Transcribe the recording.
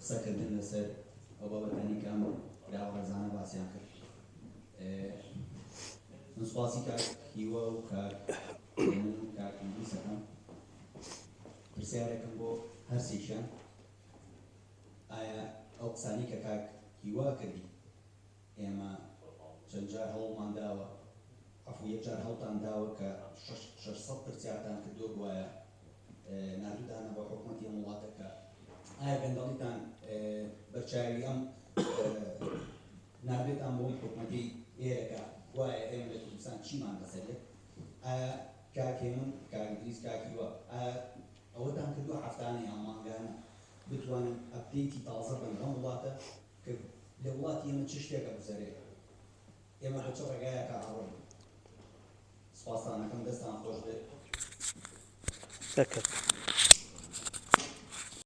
قسەکردن لەسەر ئەو بابەتانی کە ئەم پیاوە ڕێزانە باسییان کرد. من سوپاسی کاک هیوە و کاک ئیدریس دەکەم. پرسیارێکم بۆ هەر سێیشیان، ئایا ئەو قسانی کە کاک هیوا کردی ئێمە چەند جار هەوڵمان داوە، یەک جار هەڵتان داوە کە 600 پرسیارتان کردووە وایە نردوودانە بە حکوومەتی ئەم وڵاتەکە، ئایا گەندەڵیتان بەرچاوی ئەم نابێتان بۆ حکوومەتی ئێرەکە وایە ئێمە لە کوردستان چیمان بەسەرێت؟ ئایا کاک هێمن، کاک ئیدریس، کاک هیوا، ئایا ئەوەتان کردووە هەفتانە یان مانگانە بتوانن ئەپدەیتی تازە بن ئەم وڵاتە کە لە وڵاتی ئێمە چ شتێکە بگوزارێت، ئێمە بە چ ڕێگایەکە ئاڕۆ بن؟ سپاسان دەکەم، دەستان خۆش بێت.